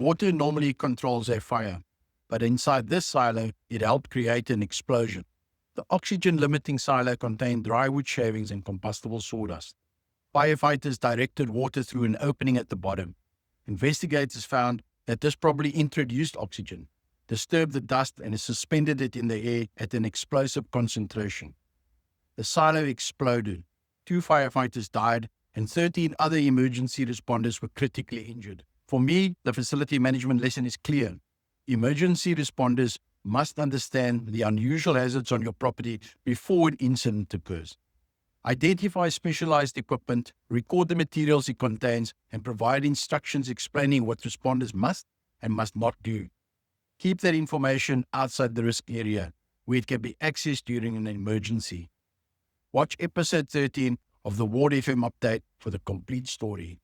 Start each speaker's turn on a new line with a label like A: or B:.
A: Water normally controls a fire, but inside this silo, it helped create an explosion. The oxygen-limiting silo contained dry wood shavings and combustible sawdust. Firefighters directed water through an opening at the bottom. Investigators found that this probably introduced oxygen, disturbed the dust, and suspended it in the air at an explosive concentration. The silo exploded. 2 firefighters died, and 13 other emergency responders were critically injured. For me, the facility management lesson is clear. Emergency responders must understand the unusual hazards on your property before an incident occurs. Identify specialized equipment, record the materials it contains, and provide instructions explaining what responders must and must not do. Keep that information outside the risk area, where it can be accessed during an emergency. Watch episode 13 of the Ward FM update for the complete story.